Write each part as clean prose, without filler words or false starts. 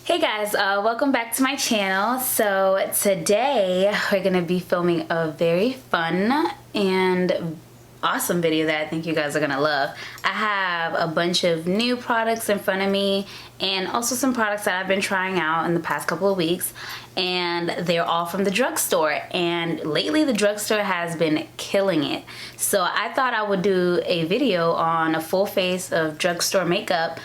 Hey guys, welcome back to my channel. So today we're gonna be filming a very fun and awesome video that I think you guys are gonna love. I have a bunch of new products in front of me and also some products that I've been trying out in the past couple of weeks, and they're all from the drugstore, and lately the drugstore has been killing it. So I thought I would do a video on a full face of drugstore makeup,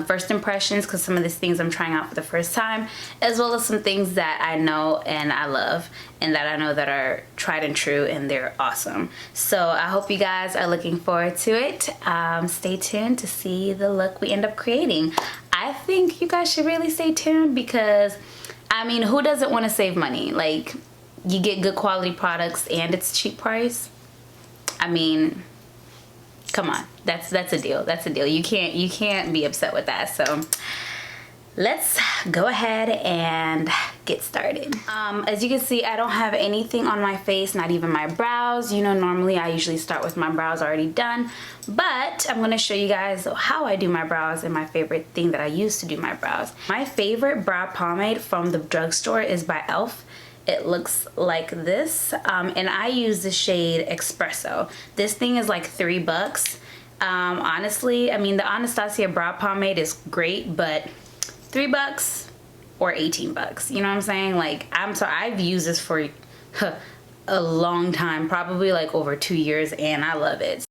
first impressions, because some of these things I'm trying out for the first time, as well as some things that I know and I love and that I know that are tried and true and they're awesome. So I hope you guys are looking forward to it. Stay tuned to see the look we end up creating. I think you guys should really stay tuned because, I mean, who doesn't want to save money? Like, you get good quality products and it's cheap price. I mean, come on, that's a deal. That's a deal. You can't be upset with that. So let's go ahead and get started. As you can see, I don't have anything on my face, not even my brows. You know, normally I usually start with my brows already done, but I'm gonna show you guys how I do my brows and my favorite thing that I use to do my brows. My favorite brow pomade from the drugstore is by e.l.f. It looks like this, and I use the shade Expresso. This thing is like $3. Honestly, I mean, the Anastasia brow pomade is great, but $3 or 18 bucks. You know what I'm saying? Like, I'm sorry, I've used this for a long time, probably like over 2 years, and I love it.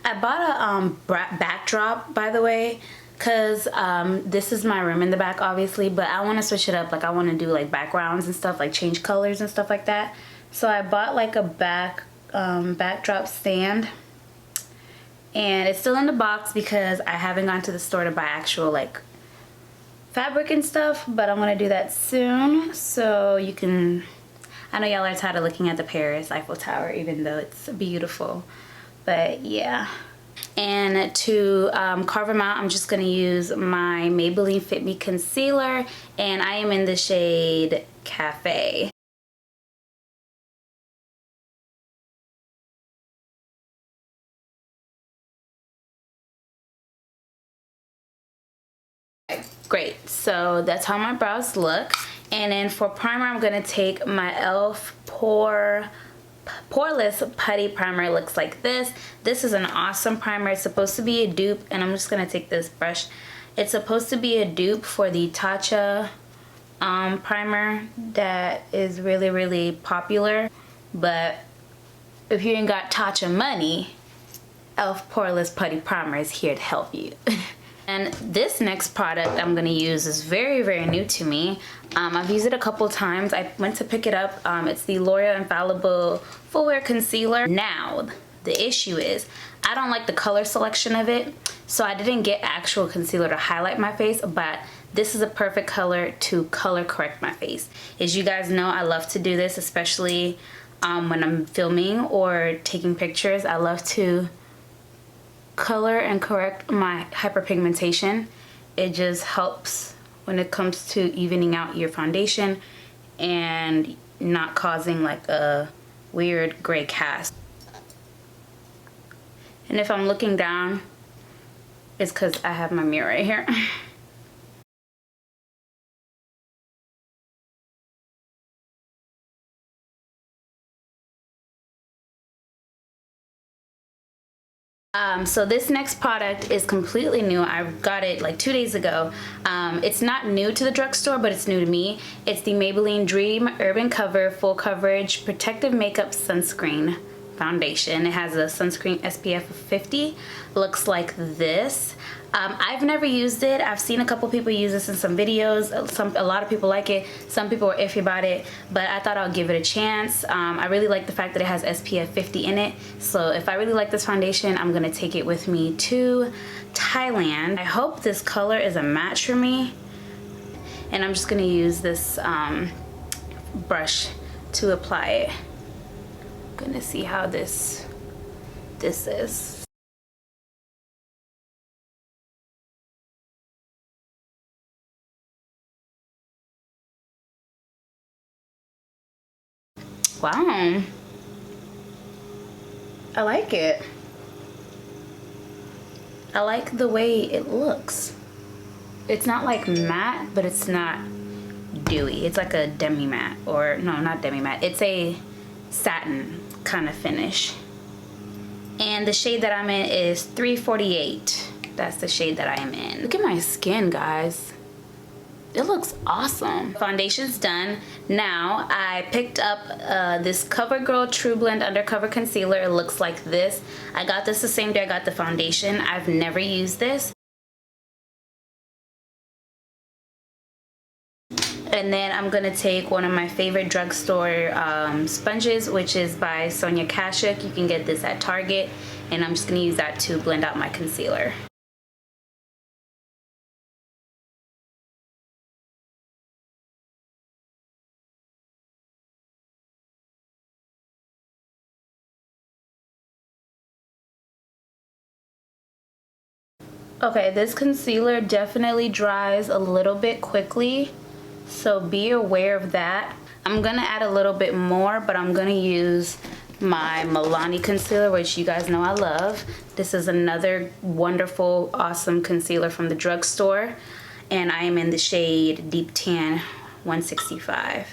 I bought a backdrop, by the way, because this is my room in the back, obviously, but I want to switch it up. Like, I want to do like backgrounds and stuff, like change colors and stuff like that. So I bought like a backdrop stand, and it's still in the box because I haven't gone to the store to buy actual like fabric and stuff, but I'm going to do that soon. So you can, I know y'all are tired of looking at the Paris Eiffel Tower, even though it's beautiful. But yeah, and to carve them out, I'm just going to use my Maybelline Fit Me concealer, and I am in the shade Cafe. Great, so that's how my brows look. And then for primer, I'm going to take my e.l.f. Poreless Putty primer. It looks like this. This is an awesome primer. It's supposed to be a dupe, and I'm just gonna take this brush. It's supposed to be a dupe for the Tatcha primer that is really popular. But if you ain't got Tatcha money, e.l.f. Poreless Putty primer is here to help you. And this next product I'm going to use is very new to me. I've used it a couple times. I went to pick it up. It's the Loreal Infallible Full Wear Concealer. Now, the issue is I don't like the color selection of it, so I didn't get actual concealer to highlight my face, but this is a perfect color to color correct my face. As you guys know, I love to do this, especially when I'm filming or taking pictures. I love to color and correct my hyperpigmentation. It just helps when it comes to evening out your foundation and not causing like a weird gray cast. And if I'm looking down, it's because I have my mirror right here. So this next product is completely new. I got it like 2 days ago. It's not new to the drugstore, but it's new to me. It's the Maybelline Dream Urban Cover Full Coverage Protective Makeup Sunscreen Foundation. It has a sunscreen SPF of 50. Looks like this. I've never used it. I've seen a couple people use this in some videos. A lot of people like it. Some people are iffy about it, but I thought I'll give it a chance. I really like the fact that it has SPF 50 in it. So if I really like this foundation, I'm gonna take it with me to Thailand. I hope this color is a match for me. And I'm just gonna use this brush to apply it. I'm gonna see how this is. Wow. I like it. I like the way it looks. It's not like matte, but it's not dewy. It's like a demi matte, or no, not demi matte. It's a satin kind of finish. And the shade that I'm in is 348. That's the shade that I am in. Look at my skin, guys. It looks awesome. Foundation's done. Now I picked up this CoverGirl True Blend Undercover Concealer. It looks like this. I got this the same day I got the foundation. I've never used this. And then I'm gonna take one of my favorite drugstore sponges, which is by Sonia Kashuk. You can get this at Target. And I'm just gonna use that to blend out my concealer. Okay, this concealer definitely dries a little bit quickly, so be aware of that. I'm gonna add a little bit more, but I'm gonna use my Milani concealer, which you guys know I love. This is another wonderful, awesome concealer from the drugstore, and I am in the shade Deep Tan 165.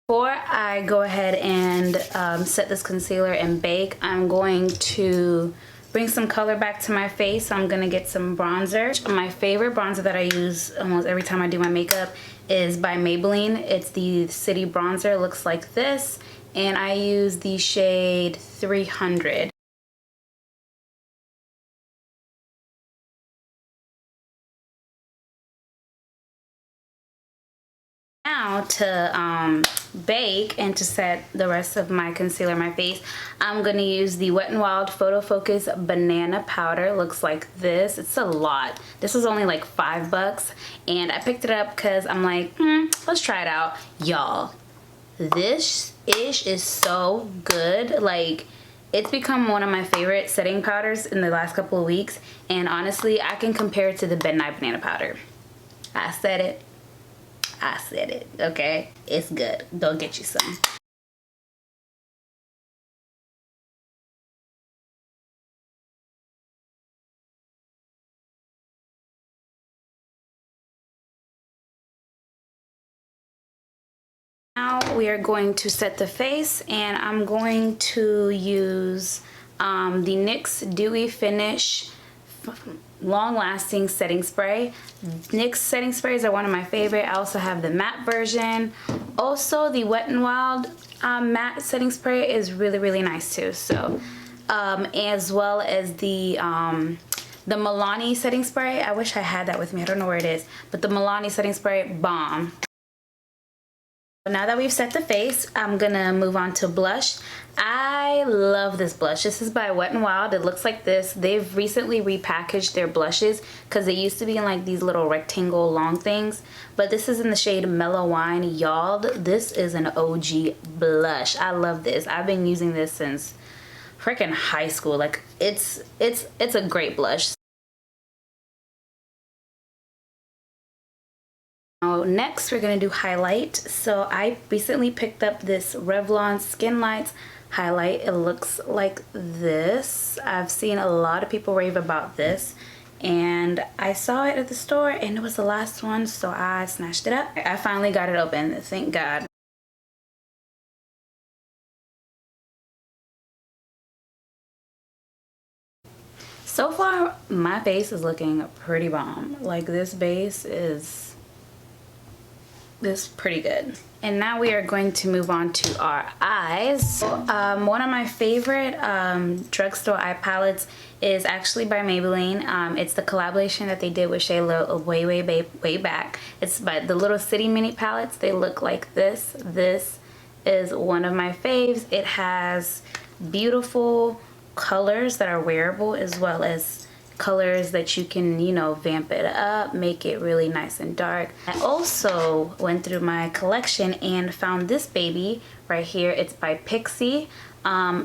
Before I go ahead and set this concealer and bake, I'm going to bring some color back to my face. So I'm gonna get some bronzer. My favorite bronzer that I use almost every time I do my makeup is by Maybelline. It's the City Bronzer. It looks like this, and I use the shade 300. Now to bake and to set the rest of my concealer on my face, I'm going to use the Wet n Wild Photo Focus Banana Powder. It looks like this. It's a lot. This was only like $5, and I picked it up because I'm like, let's try it out. Y'all, this ish is so good. Like, it's become one of my favorite setting powders in the last couple of weeks, and honestly, I can compare it to the Midnight Banana Powder. I said it. I said it, okay? It's good. Go get you some. Now we are going to set the face, and I'm going to use the NYX Dewy Finish long-lasting setting spray. NYX setting sprays are one of my favorite. I also have the matte version. Also, the Wet n Wild matte setting spray is really nice too. So, as well as the Milani setting spray. I wish I had that with me. I don't know where it is, but the Milani setting spray, bomb. Now that we've set the face, I'm gonna move on to blush. I love this blush. This is by Wet n Wild. It looks like this. They've recently repackaged their blushes because they used to be in like these little rectangle long things, but this is in the shade Mellow Wine. Y'all, this is an OG blush. I love this. I've been using this since freaking high school. Like, it's a great blush. Next, we're gonna do highlight. So I recently picked up this Revlon Skin Lights highlight. It looks like this. I've seen a lot of people rave about this, and I saw it at the store and it was the last one, so I snatched it up. I finally got it open, thank God. So far, my face is looking pretty bomb. Like, this base is pretty good. And now we are going to move on to our eyes. One of my favorite drugstore eye palettes is actually by Maybelline. It's the collaboration that they did with Shayla way back. It's by the Little City mini palettes. They look like this. This is one of my faves. It has beautiful colors that are wearable, as well as colors that you can, you know, vamp it up, make it really nice and dark. I also went through my collection and found this baby right here. It's by Pixie.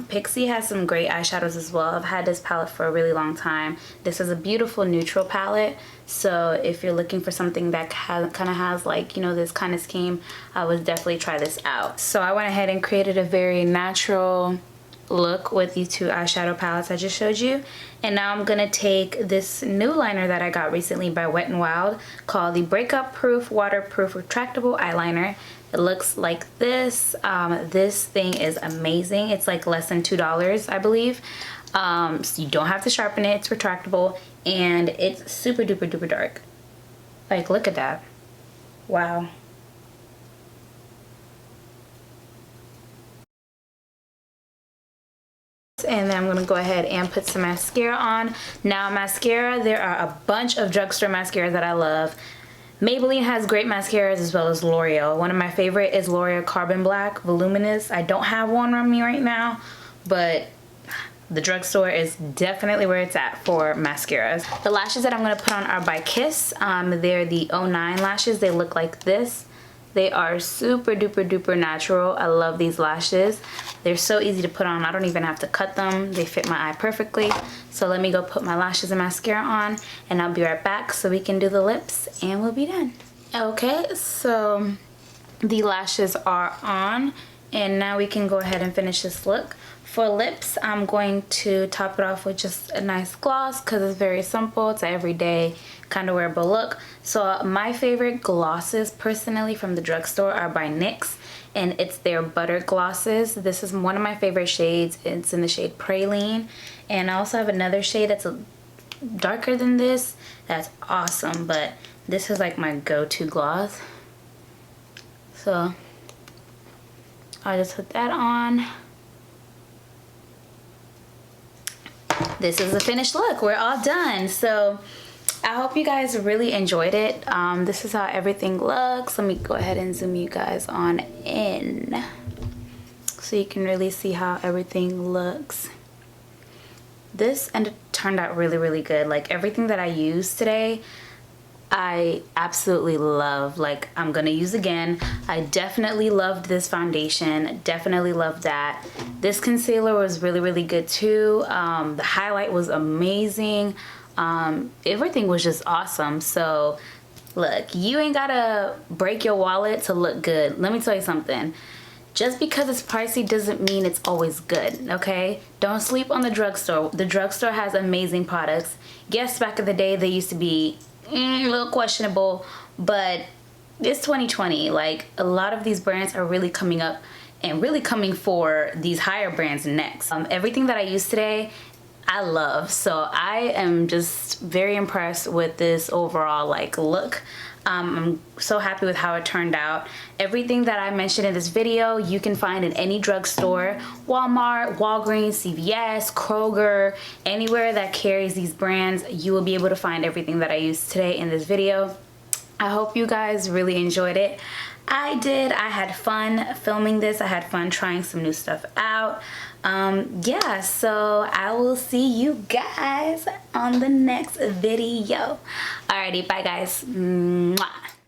Pixie has some great eyeshadows as well. I've had this palette for a really long time. This is a beautiful neutral palette, so if you're looking for something that kind of has like, you know, this kind of scheme, I would definitely try this out. So I went ahead and created a very natural look with these two eyeshadow palettes I just showed you. And now I'm gonna take this new liner that I got recently by Wet n Wild called the Breakup Proof Waterproof Retractable Eyeliner. It looks like this. This thing is amazing. It's like less than $2, I believe. So you don't have to sharpen it. It's retractable and it's super duper duper dark. Like, look at that. Wow. And then I'm gonna go ahead and put some mascara on. Now mascara, there are a bunch of drugstore mascaras that I love. Maybelline has great mascaras as well as L'Oreal. One of my favorite is L'Oreal Carbon Black Voluminous. I don't have one on me right now, but the drugstore is definitely where it's at for mascaras. The lashes that I'm gonna put on are by Kiss. They're the 09 lashes. They look like this. They are super duper duper natural. I love these lashes. They're so easy to put on. I don't even have to cut them. They fit my eye perfectly. So let me go put my lashes and mascara on and I'll be right back so we can do the lips and we'll be done. Okay, so the lashes are on and now we can go ahead and finish this look. For lips, I'm going to top it off with just a nice gloss because it's very simple. It's an everyday kind of wearable look. So my favorite glosses personally from the drugstore are by Nyx, and it's their Butter Glosses. This is one of my favorite shades. It's in the shade Praline, and I also have another shade that's darker than this. That's awesome, but this is like my go-to gloss. So I'll just put that on. This is the finished look. We're all done. So I hope you guys really enjoyed it. This is how everything looks. Let me go ahead and zoom you guys on in so you can really see how everything looks. This turned out really, really good. Like everything that I used today, I absolutely love. Like, I'm gonna use again. I definitely loved this foundation. Definitely loved that. This concealer was really, really good too. The highlight was amazing. Everything was just awesome. So look, you ain't gotta break your wallet to look good. Let me tell you something. Just because it's pricey doesn't mean it's always good, okay? Don't sleep on the drugstore. The drugstore has amazing products. Yes, back in the day they used to be a little questionable, but it's 2020. Like, a lot of these brands are really coming up and really coming for these higher brands next. Everything that I use today, I love. So I am just very impressed with this overall like look. I'm so happy with how it turned out. Everything that I mentioned in this video you can find in any drugstore, Walmart, Walgreens, CVS, Kroger, anywhere that carries these brands. You will be able to find everything that I used today in this video. I hope you guys really enjoyed it. I did. I had fun filming this. I had fun trying some new stuff out. Yeah, so I will see you guys on the next video. Alrighty, bye guys. Mwah.